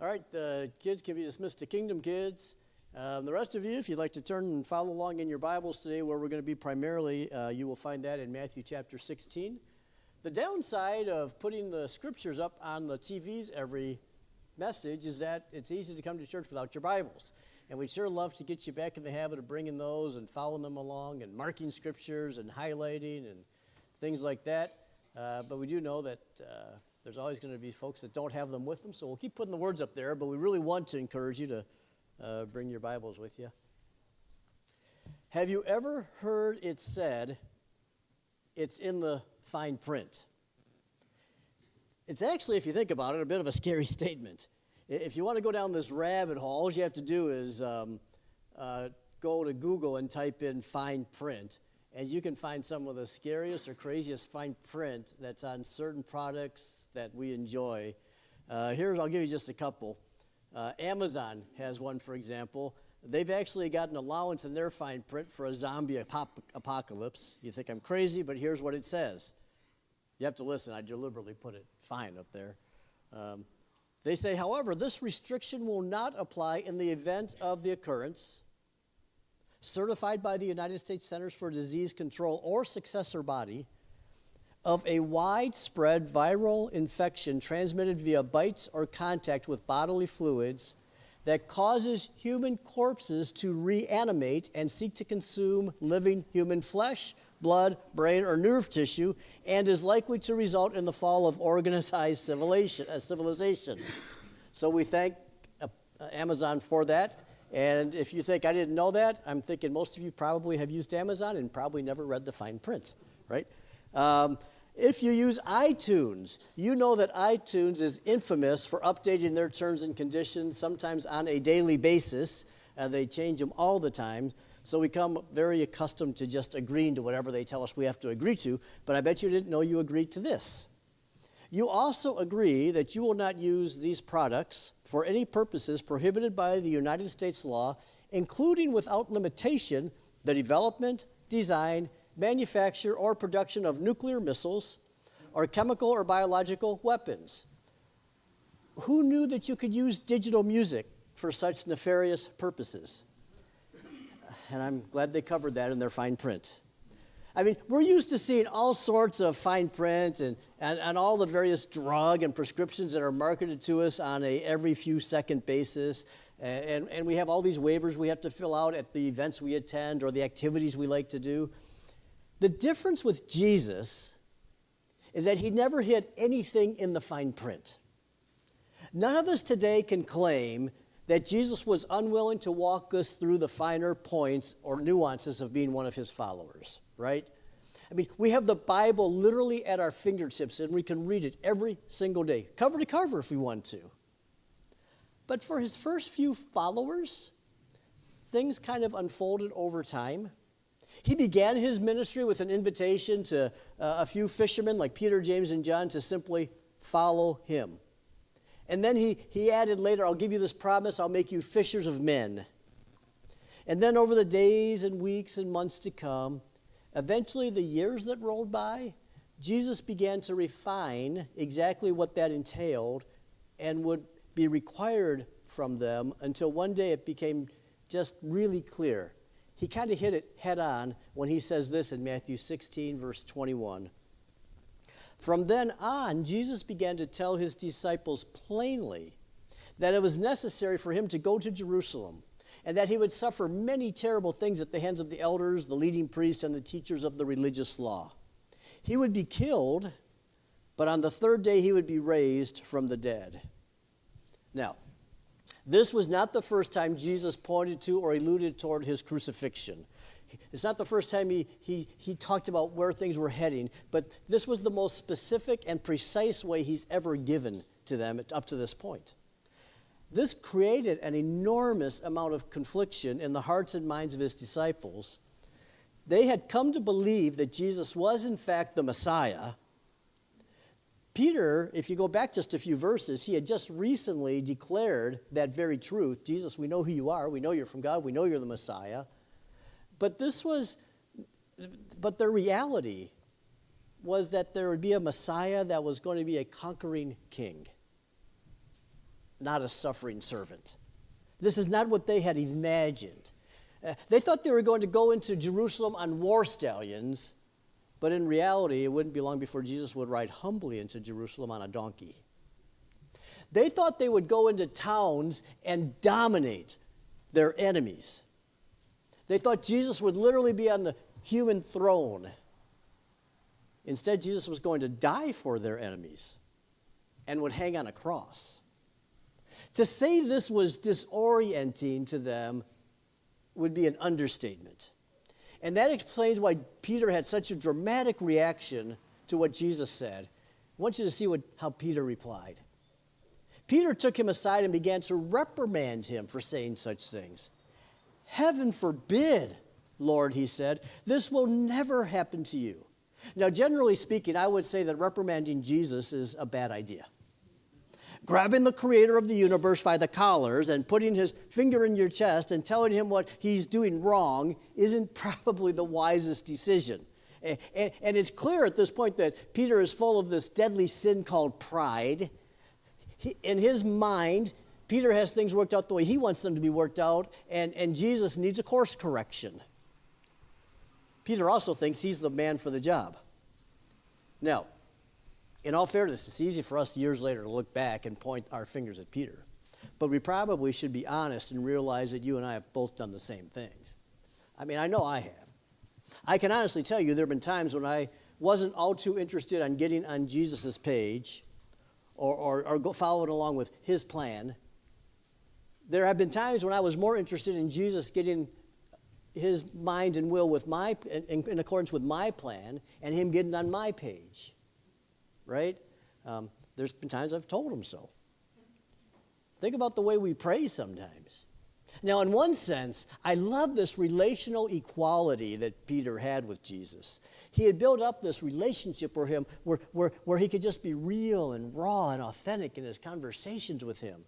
All right, the kids can be dismissed to Kingdom Kids. The rest of you, if you'd like to turn and follow along in your Bibles today, where we're going to be primarily, you will find that in Matthew chapter 16. The downside of putting the scriptures up on the TVs every message is that it's easy to come to church without your Bibles. And we'd sure love to get you back in the habit of bringing those and following them along and marking scriptures and highlighting and things like that. But we do know that there's always going to be folks that don't have them with them, so we'll keep putting the words up there, but we really want to encourage you to bring your Bibles with you. Have you ever heard it said, it's in the fine print? It's actually, if you think about it, a bit of a scary statement. If you want to go down this rabbit hole, all you have to do is go to Google and type in fine print, and you can find some of the scariest or craziest fine print that's on certain products that we enjoy. I'll give you just a couple. Amazon has one, for example. They've actually got an allowance in their fine print for a zombie apocalypse. You think I'm crazy, but here's what it says. You have to listen. I deliberately put it fine up there. They say, however, this restriction will not apply in the event of the occurrence certified by the United States Centers for Disease Control or successor body of a widespread viral infection transmitted via bites or contact with bodily fluids that causes human corpses to reanimate and seek to consume living human flesh, blood, brain, or nerve tissue, and is likely to result in the fall of organized civilization. So we thank Amazon for that. And if you think I didn't know that, I'm thinking most of you probably have used Amazon and probably never read the fine print, right? If you use iTunes, you know that iTunes is infamous for updating their terms and conditions, sometimes on a daily basis. They change them all the time. So we become very accustomed to just agreeing to whatever they tell us we have to agree to. But I bet you didn't know you agreed to this. You also agree that you will not use these products for any purposes prohibited by the United States law, including without limitation the development, design, manufacture, or production of nuclear missiles or chemical or biological weapons. Who knew that you could use digital music for such nefarious purposes? And I'm glad they covered that in their fine print. I mean, we're used to seeing all sorts of fine print and all the various drug and prescriptions that are marketed to us on a every few second basis. And we have all these waivers we have to fill out at the events we attend or the activities we like to do. The difference with Jesus is that he never hid anything in the fine print. None of us today can claim that Jesus was unwilling to walk us through the finer points or nuances of being one of his followers, right? I mean, we have the Bible literally at our fingertips, and we can read it every single day, cover to cover if we want to. But for his first few followers, things kind of unfolded over time. He began his ministry with an invitation to a few fishermen like Peter, James, and John to simply follow him. And then he added later, I'll give you this promise, I'll make you fishers of men. And then over the days and weeks and months to come, eventually the years that rolled by, Jesus began to refine exactly what that entailed and would be required from them until one day it became just really clear. He kind of hit it head on when he says this in Matthew 16, verse 21. From then on, Jesus began to tell his disciples plainly that it was necessary for him to go to Jerusalem and that he would suffer many terrible things at the hands of the elders, the leading priests, and the teachers of the religious law. He would be killed, but on the third day he would be raised from the dead. Now, this was not the first time Jesus pointed to or alluded toward his crucifixion. It's not the first time he talked about where things were heading, but this was the most specific and precise way he's ever given to them up to this point. This created an enormous amount of confliction in the hearts and minds of his disciples. They had come to believe that Jesus was, in fact, the Messiah. Peter, if you go back just a few verses, he had just recently declared that very truth. Jesus, we know who you are. We know you're from God. We know you're the Messiah. But the reality was that there would be a Messiah that was going to be a conquering king. not a suffering servant. This is not what they had imagined. They thought they were going to go into Jerusalem on war stallions, but in reality, it wouldn't be long before Jesus would ride humbly into Jerusalem on a donkey. They thought they would go into towns and dominate their enemies. They thought Jesus would literally be on the human throne. Instead, Jesus was going to die for their enemies and would hang on a cross. To say this was disorienting to them would be an understatement. And that explains why Peter had such a dramatic reaction to what Jesus said. I want you to see how Peter replied. Peter took him aside and began to reprimand him for saying such things. "Heaven forbid, Lord," he said, "this will never happen to you." Now, generally speaking, I would say that reprimanding Jesus is a bad idea. Grabbing the creator of the universe by the collars and putting his finger in your chest and telling him what he's doing wrong isn't probably the wisest decision. And it's clear at this point that Peter is full of this deadly sin called pride. In his mind, Peter has things worked out the way he wants them to be worked out, and Jesus needs a course correction. Peter also thinks he's the man for the job. Now, in all fairness, it's easy for us years later to look back and point our fingers at Peter. But we probably should be honest and realize that you and I have both done the same things. I mean, I know I have. I can honestly tell you there have been times when I wasn't all too interested in getting on Jesus' page or following along with his plan. There have been times when I was more interested in Jesus getting his mind and will with in accordance with my plan and him getting on my page. Right? There's been times I've told him so. Think about the way we pray sometimes. Now, in one sense, I love this relational equality that Peter had with Jesus. He had built up this relationship with him where he could just be real and raw and authentic in his conversations with him.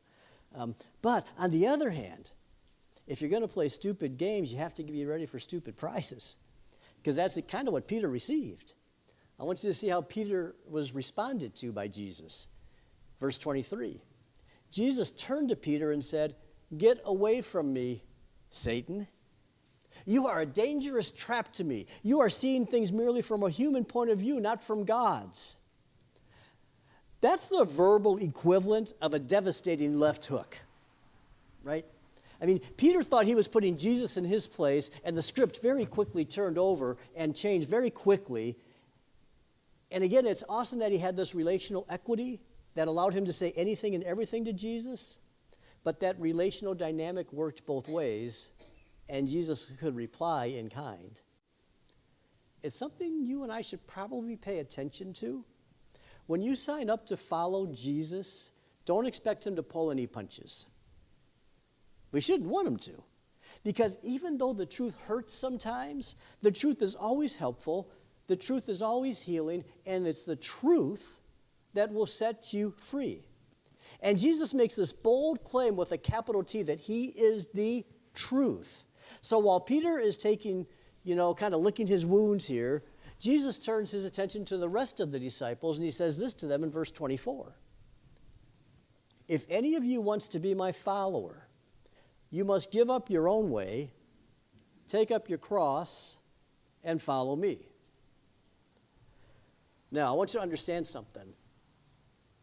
But on the other hand, if you're going to play stupid games, you have to be ready for stupid prizes, because that's kind of what Peter received. I want you to see how Peter was responded to by Jesus. Verse 23. Jesus turned to Peter and said, "Get away from me, Satan. You are a dangerous trap to me. You are seeing things merely from a human point of view, not from God's." That's the verbal equivalent of a devastating left hook, right? I mean, Peter thought he was putting Jesus in his place, and the script very quickly turned over and changed very quickly. And again, it's awesome that he had this relational equity that allowed him to say anything and everything to Jesus, but that relational dynamic worked both ways, and Jesus could reply in kind. It's something you and I should probably pay attention to. When you sign up to follow Jesus, don't expect him to pull any punches. We shouldn't want him to, because even though the truth hurts sometimes, the truth is always helpful, the truth is always healing, and it's the truth that will set you free. And Jesus makes this bold claim with a capital T that he is the truth. So while Peter is taking, kind of licking his wounds here, Jesus turns his attention to the rest of the disciples, and he says this to them in verse 24. "If any of you wants to be my follower, you must give up your own way, take up your cross, and follow me." Now, I want you to understand something.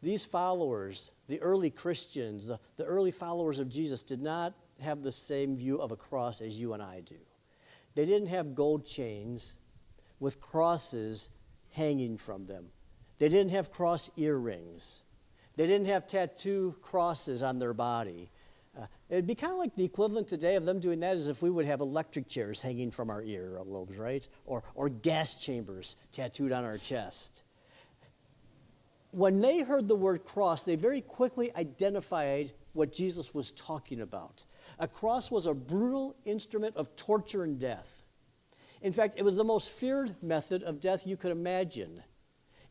These followers, the early Christians, the early followers of Jesus, did not have the same view of a cross as you and I do. They didn't have gold chains with crosses hanging from them. They didn't have cross earrings. They didn't have tattoo crosses on their body. It'd be kind of like the equivalent today of them doing that as if we would have electric chairs hanging from our earlobes, right? Or gas chambers tattooed on our chest. When they heard the word cross, they very quickly identified what Jesus was talking about. A cross was a brutal instrument of torture and death. In fact, it was the most feared method of death you could imagine.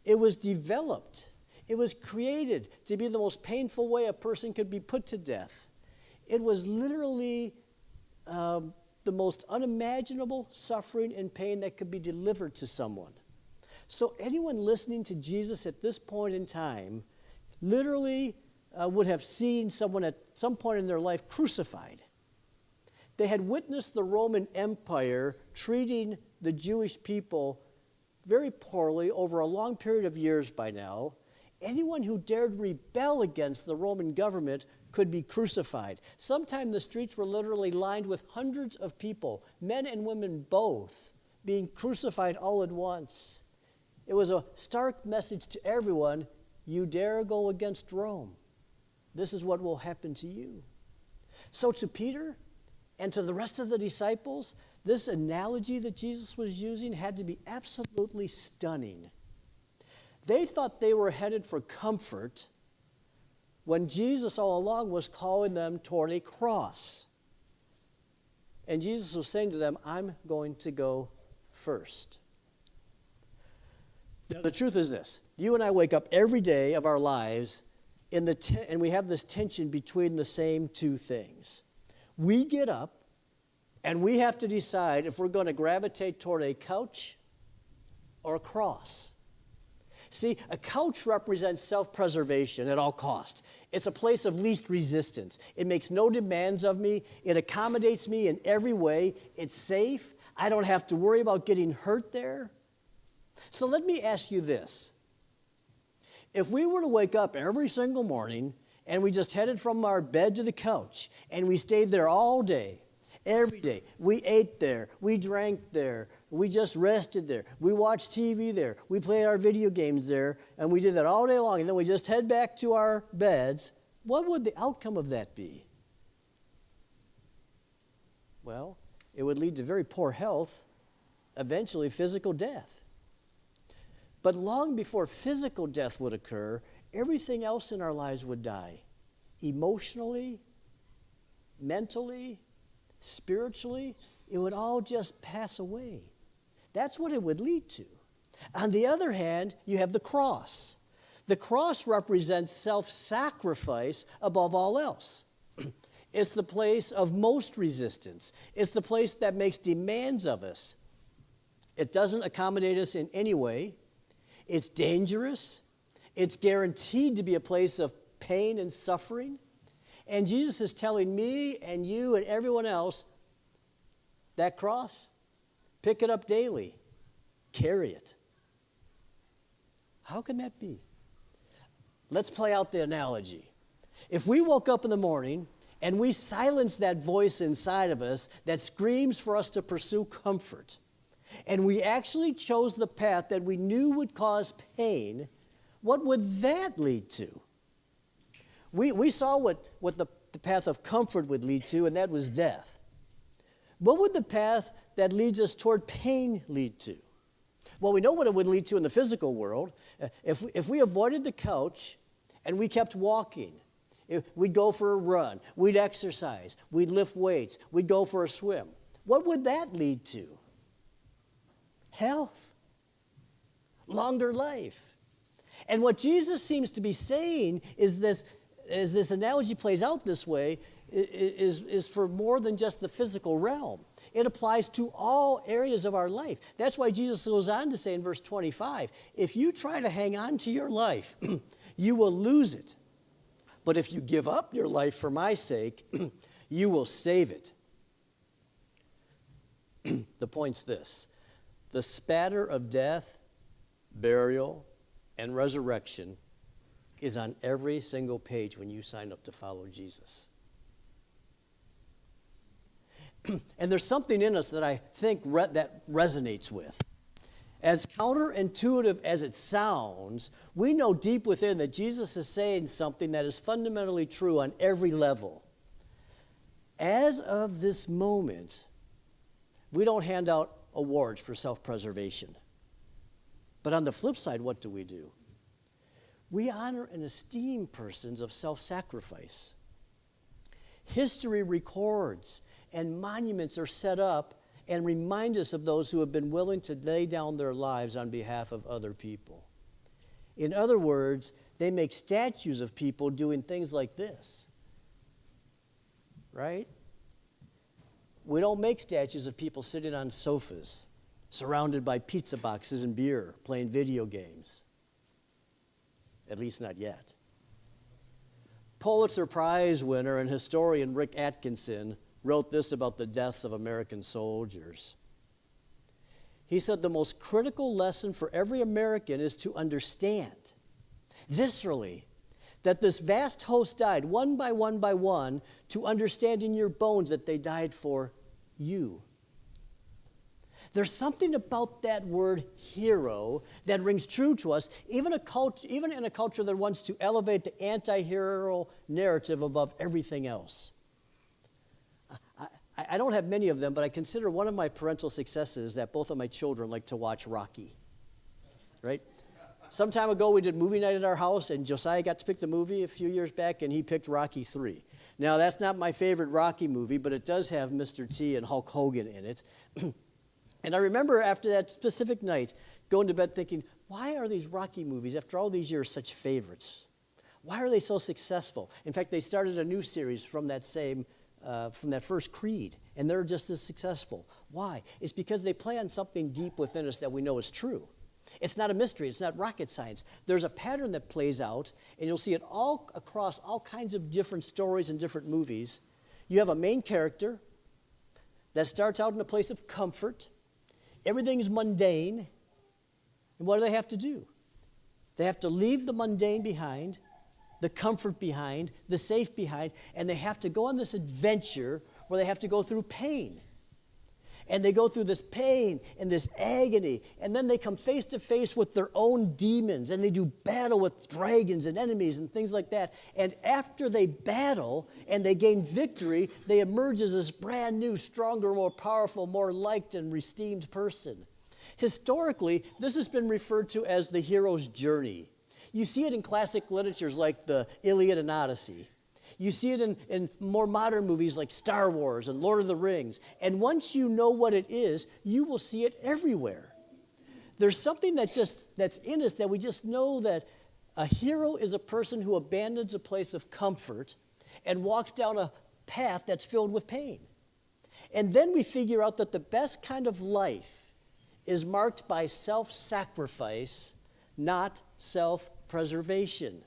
It was developed. It was created to be the most painful way a person could be put to death. It was literally the most unimaginable suffering and pain that could be delivered to someone. So anyone listening to Jesus at this point in time literally would have seen someone at some point in their life crucified. They had witnessed the Roman Empire treating the Jewish people very poorly over a long period of years by now. Anyone who dared rebel against the Roman government could be crucified. Sometimes the streets were literally lined with hundreds of people, men and women both, being crucified all at once. It was a stark message to everyone: you dare go against Rome, this is what will happen to you. So to Peter and to the rest of the disciples, this analogy that Jesus was using had to be absolutely stunning. They thought they were headed for comfort when Jesus all along was calling them toward a cross. And Jesus was saying to them, I'm going to go first. Now, the truth is this. You and I wake up every day of our lives and we have this tension between the same two things. We get up and we have to decide if we're going to gravitate toward a couch or a cross. See, a couch represents self-preservation at all cost. It's a place of least resistance. It makes no demands of me. It accommodates me in every way. It's safe. I don't have to worry about getting hurt there. So let me ask you this. If we were to wake up every single morning and we just headed from our bed to the couch and we stayed there all day, every day, we ate there, we drank there, we just rested there, we watched TV there, we played our video games there, and we did that all day long, and then we just head back to our beds, what would the outcome of that be? Well, it would lead to very poor health, eventually physical death. But long before physical death would occur, everything else in our lives would die. Emotionally, mentally, spiritually, it would all just pass away. That's what it would lead to. On the other hand, you have the cross. The cross represents self-sacrifice above all else. It's the place of most resistance. It's the place that makes demands of us. It doesn't accommodate us in any way. It's dangerous. It's guaranteed to be a place of pain and suffering. And Jesus is telling me and you and everyone else, that cross, pick it up daily. Carry it. How can that be? Let's play out the analogy. If we woke up in the morning and we silenced that voice inside of us that screams for us to pursue comfort, and we actually chose the path that we knew would cause pain, what would that lead to? We saw what the path of comfort would lead to, and that was death. What would the path that leads us toward pain lead to? Well, we know what it would lead to in the physical world. If we avoided the couch and we kept walking, we'd go for a run, we'd exercise, we'd lift weights, we'd go for a swim. What would that lead to? Health, longer life. And what Jesus seems to be saying is this, as this analogy plays out this way, is for more than just the physical realm. It applies to all areas of our life. That's why Jesus goes on to say in verse 25, if you try to hang on to your life, you will lose it. But if you give up your life for my sake, you will save it. The point's this. The spatter of death, burial, and resurrection is on every single page when you sign up to follow Jesus. And there's something in us that I think that resonates with. As counterintuitive as it sounds, we know deep within that Jesus is saying something that is fundamentally true on every level. As of this moment, we don't hand out awards for self-preservation. But on the flip side, what do? We honor and esteem persons of self-sacrifice. History records and monuments are set up and remind us of those who have been willing to lay down their lives on behalf of other people. In other words, they make statues of people doing things like this. Right? We don't make statues of people sitting on sofas, surrounded by pizza boxes and beer, playing video games. At least not yet. Pulitzer Prize winner and historian Rick Atkinson wrote this about the deaths of American soldiers. He said, the most critical lesson for every American is to understand, viscerally, that this vast host died one by one, to understand in your bones that they died for you. There's something about that word hero that rings true to us, even in a culture that wants to elevate the anti-hero narrative above everything else. I don't have many of them, but I consider one of my parental successes that both of my children like to watch Rocky, right? Some time ago, we did movie night at our house, and Josiah got to pick the movie a few years back, and he picked Rocky III. Now, that's not my favorite Rocky movie, but it does have Mr. T and Hulk Hogan in it. And I remember after that specific night, going to bed thinking, why are these Rocky movies, after all these years, such favorites? Why are they so successful? In fact, they started a new series from that first Creed, and they're just as successful. Why? It's because they play on something deep within us that we know is true. It's not a mystery. It's not rocket science. There's a pattern that plays out, and you'll see it all across all kinds of different stories and different movies. You have a main character that starts out in a place of comfort. Everything's mundane. And what do they have to do? They have to leave the mundane behind, the comfort behind, the safe behind, and they have to go on this adventure where they have to go through pain. And they go through this pain and this agony, and then they come face to face with their own demons, and they do battle with dragons and enemies and things like that. And after they battle and they gain victory, they emerge as this brand new, stronger, more powerful, more liked and esteemed person. Historically, this has been referred to as the hero's journey. You see it in classic literatures like the Iliad and Odyssey. You see it in more modern movies like Star Wars and Lord of the Rings. And once you know what it is, you will see it everywhere. There's something that's in us that we just know that a hero is a person who abandons a place of comfort and walks down a path that's filled with pain. And then we figure out that the best kind of life is marked by self-sacrifice, not self-preservation.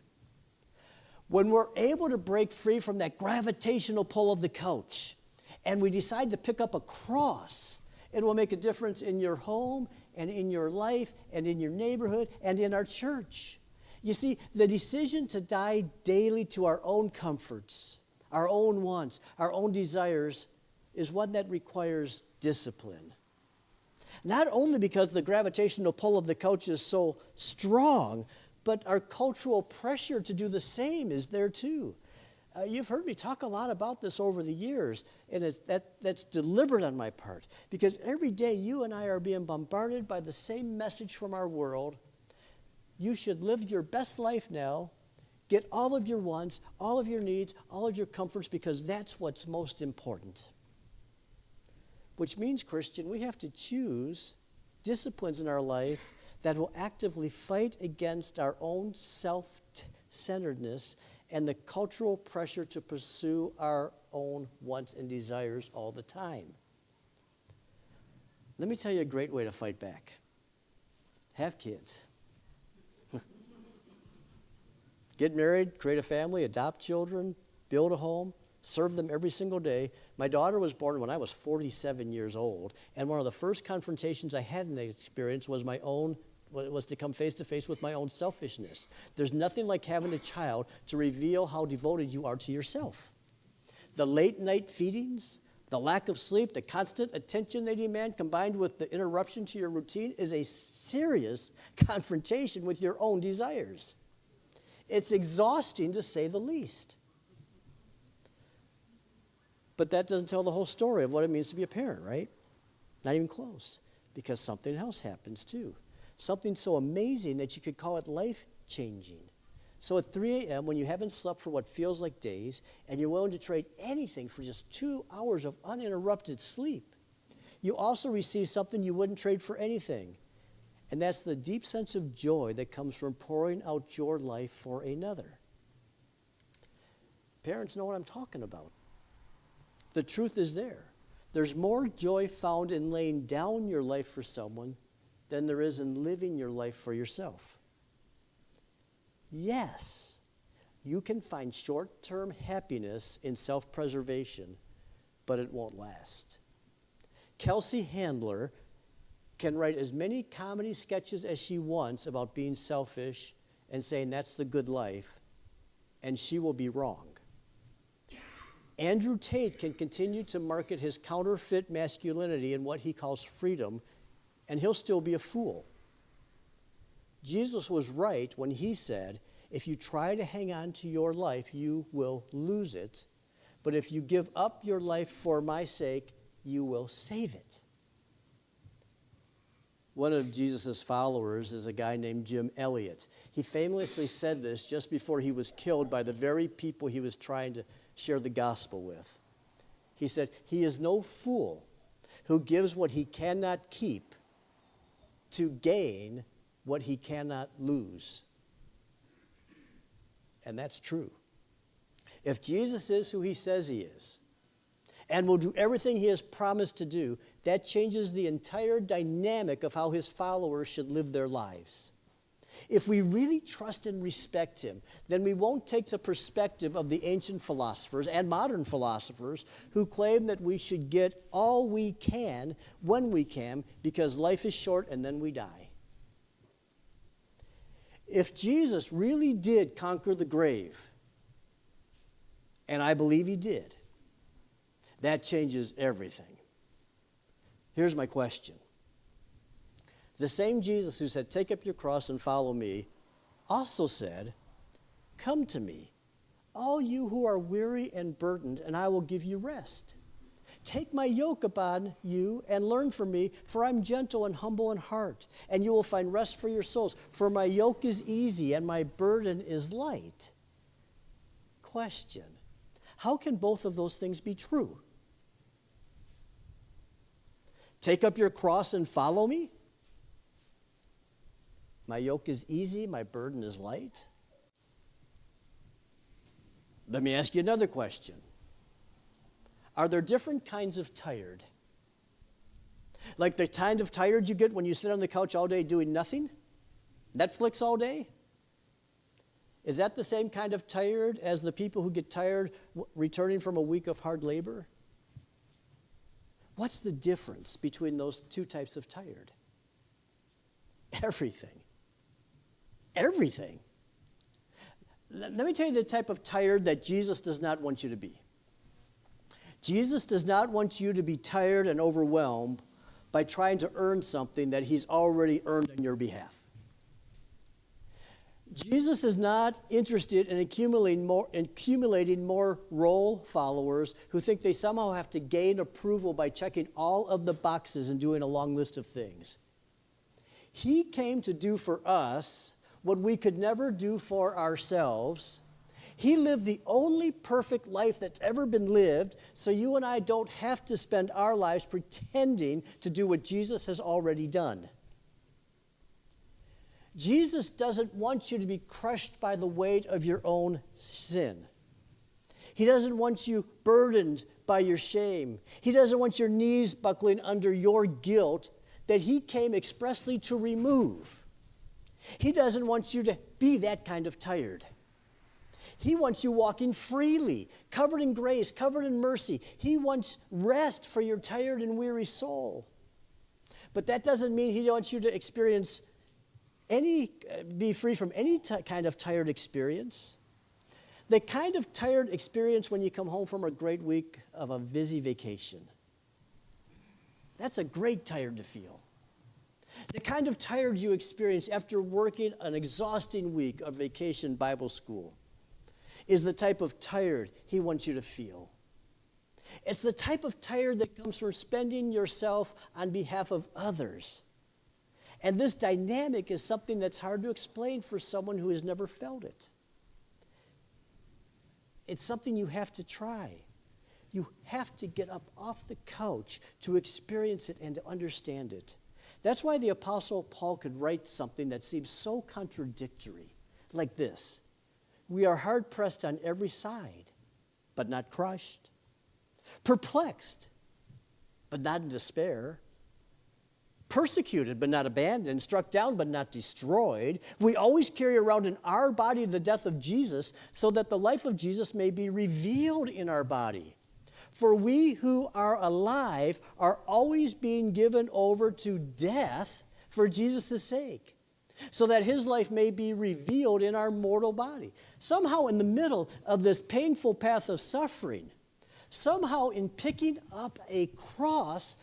When we're able to break free from that gravitational pull of the couch and we decide to pick up a cross, it will make a difference in your home and in your life and in your neighborhood and in our church. You see, the decision to die daily to our own comforts, our own wants, our own desires is one that requires discipline. Not only because the gravitational pull of the couch is so strong, but our cultural pressure to do the same is there too. You've heard me talk a lot about this over the years, and that's deliberate on my part, because every day you and I are being bombarded by the same message from our world. You should live your best life now, get all of your wants, all of your needs, all of your comforts, because that's what's most important. Which means, Christian, we have to choose disciplines in our life that will actively fight against our own self-centeredness and the cultural pressure to pursue our own wants and desires all the time. Let me tell you a great way to fight back. Have kids. Get married, create a family, adopt children, build a home, serve them every single day. My daughter was born when I was 47 years old, and one of the first confrontations I had in that experience was to come face to face with my own selfishness. There's nothing like having a child to reveal how devoted you are to yourself. The late night feedings, the lack of sleep, the constant attention they demand, combined with the interruption to your routine, is a serious confrontation with your own desires. It's exhausting, to say the least. But that doesn't tell the whole story of what it means to be a parent, right? Not even close, because something else happens too. Something so amazing that you could call it life-changing. So at 3 a.m., when you haven't slept for what feels like days, and you're willing to trade anything for just 2 hours of uninterrupted sleep, you also receive something you wouldn't trade for anything. And that's the deep sense of joy that comes from pouring out your life for another. Parents know what I'm talking about. The truth is there. There's more joy found in laying down your life for someone than there is in living your life for yourself. Yes, You can find short-term happiness in self-preservation, but it won't last. Kelsey Handler can write as many comedy sketches as she wants about being selfish and saying that's the good life, and she will be wrong. Andrew Tate can continue to market his counterfeit masculinity and what he calls freedom, and he'll still be a fool. Jesus was right when he said, if you try to hang on to your life, you will lose it. But if you give up your life for my sake, you will save it. One of Jesus' followers is a guy named Jim Elliot. He famously said this just before he was killed by the very people he was trying to share the gospel with. He said, he is no fool who gives what he cannot keep to gain what he cannot lose. And that's true. If Jesus is who he says he is, and will do everything he has promised to do, that changes the entire dynamic of how his followers should live their lives. If we really trust and respect him, then we won't take the perspective of the ancient philosophers and modern philosophers who claim that we should get all we can when we can because life is short and then we die. If Jesus really did conquer the grave, and I believe he did, that changes everything. Here's my question. The same Jesus who said, take up your cross and follow me, also said, come to me, all you who are weary and burdened, and I will give you rest. Take my yoke upon you and learn from me, for I'm gentle and humble in heart, and you will find rest for your souls. For my yoke is easy and my burden is light. Question. How can both of those things be true? Take up your cross and follow me? My yoke is easy, my burden is light. Let me ask you another question. Are there different kinds of tired? Like the kind of tired you get when you sit on the couch all day doing nothing? Netflix all day? Is that the same kind of tired as the people who get tired returning from a week of hard labor? What's the difference between those two types of tired? Everything. Everything. Let me tell you the type of tired that Jesus does not want you to be. Jesus does not want you to be tired and overwhelmed by trying to earn something that he's already earned on your behalf. Jesus is not interested in accumulating more role followers who think they somehow have to gain approval by checking all of the boxes and doing a long list of things. He came to do for us what we could never do for ourselves. He lived the only perfect life that's ever been lived, so you and I don't have to spend our lives pretending to do what Jesus has already done. Jesus doesn't want you to be crushed by the weight of your own sin. He doesn't want you burdened by your shame. He doesn't want your knees buckling under your guilt that he came expressly to remove. He doesn't want you to be that kind of tired. He wants you walking freely, covered in grace, covered in mercy. He wants rest for your tired and weary soul. But that doesn't mean he wants you to experience be free from any kind of tired experience. The kind of tired experience when you come home from a great week of a busy vacation. That's a great tired to feel. The kind of tired you experience after working an exhausting week of vacation Bible school is the type of tired he wants you to feel. It's the type of tired that comes from spending yourself on behalf of others. And this dynamic is something that's hard to explain for someone who has never felt it. It's something you have to try. You have to get up off the couch to experience it and to understand it. That's why the Apostle Paul could write something that seems so contradictory, like this. We are hard-pressed on every side, but not crushed. Perplexed, but not in despair. persecuted but not abandoned, struck down but not destroyed. We always carry around in our body the death of Jesus so that the life of Jesus may be revealed in our body. For we who are alive are always being given over to death for Jesus' sake, so that his life may be revealed in our mortal body. Somehow in the middle of this painful path of suffering, somehow in picking up a cross,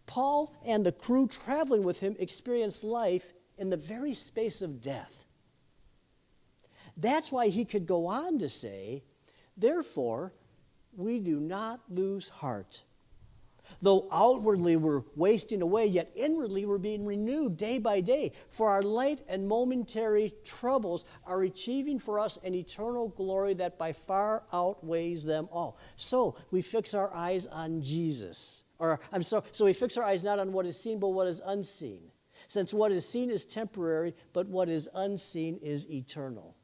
Paul and the crew traveling with him experienced life in the very space of death. That's why he could go on to say, therefore, we do not lose heart. Though outwardly we're wasting away, yet inwardly we're being renewed day by day. For our light and momentary troubles are achieving for us an eternal glory that by far outweighs them all. So we fix our eyes on Jesus. So we fix our eyes not on what is seen, but what is unseen. Since what is seen is temporary, but what is unseen is eternal.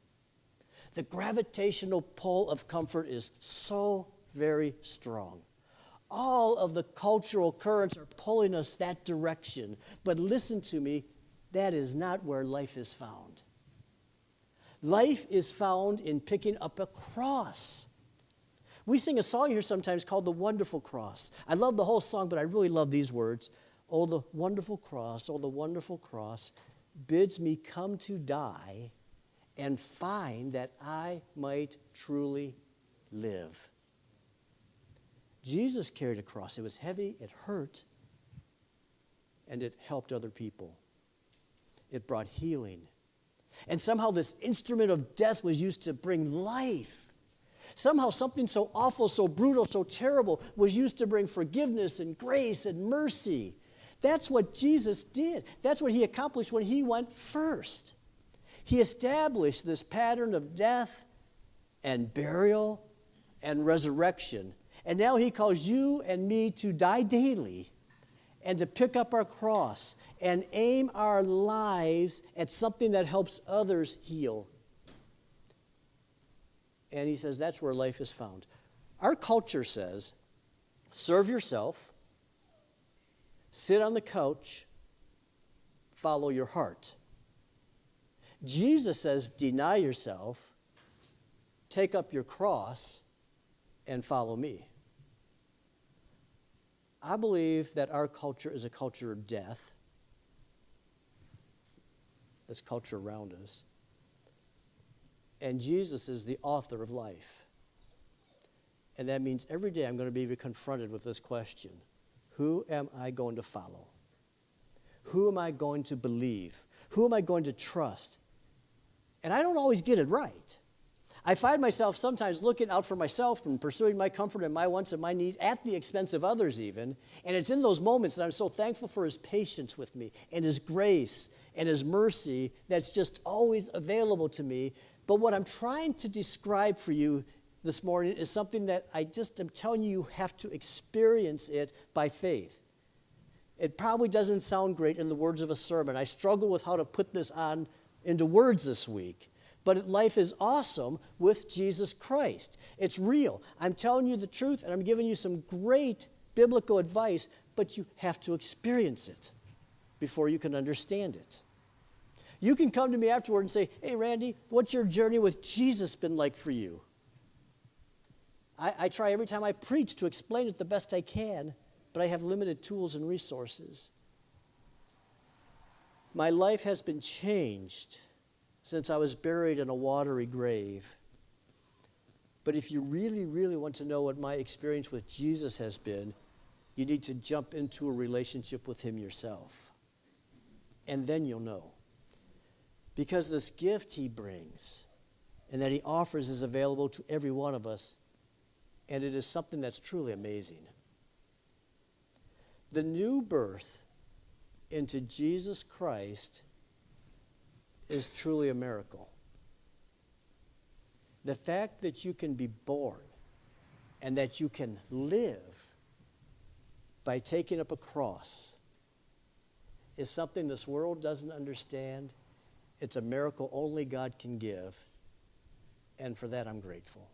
The gravitational pull of comfort is so very strong. All of the cultural currents are pulling us that direction. But listen to me, that is not where life is found. Life is found in picking up a cross. We sing a song here sometimes called The Wonderful Cross. I love the whole song, but I really love these words. Oh, the wonderful cross, bids me come to die and find that I might truly live. Jesus carried a cross. It was heavy, it hurt, and it helped other people. It brought healing. And somehow this instrument of death was used to bring life. Somehow something so awful, so brutal, so terrible was used to bring forgiveness and grace and mercy. That's what Jesus did. That's what he accomplished when he went first. He established this pattern of death and burial and resurrection. And now he calls you and me to die daily and to pick up our cross and aim our lives at something that helps others heal. And he says that's where life is found. Our culture says, serve yourself, sit on the couch, follow your heart. Jesus says, deny yourself, take up your cross, and follow me. I believe that our culture is a culture of death. This culture around us. And Jesus is the author of life. And that means every day I'm going to be confronted with this question. Who am I going to follow? Who am I going to believe? Who am I going to trust? And I don't always get it right. I find myself sometimes looking out for myself and pursuing my comfort and my wants and my needs at the expense of others even. And it's in those moments that I'm so thankful for his patience with me and his grace and his mercy that's just always available to me. But what I'm trying to describe for you this morning is something that I just am telling you have to experience it by faith. It probably doesn't sound great in the words of a sermon. I struggle with how to put this on into words this week. But life is awesome with Jesus Christ. It's real. I'm telling you the truth, and I'm giving you some great biblical advice, but you have to experience it before you can understand it. You can come to me afterward and say, hey, Randy, what's your journey with Jesus been like for you? I try every time I preach to explain it the best I can, but I have limited tools and resources. My life has been changed since I was buried in a watery grave. But if you really, really want to know what my experience with Jesus has been, you need to jump into a relationship with him yourself. And then you'll know. Because this gift he brings and that he offers is available to every one of us, and it is something that's truly amazing. The new birth into Jesus Christ is truly a miracle. The fact that you can be born and that you can live by taking up a cross is something this world doesn't understand. It's a miracle only God can give, and for that I'm grateful.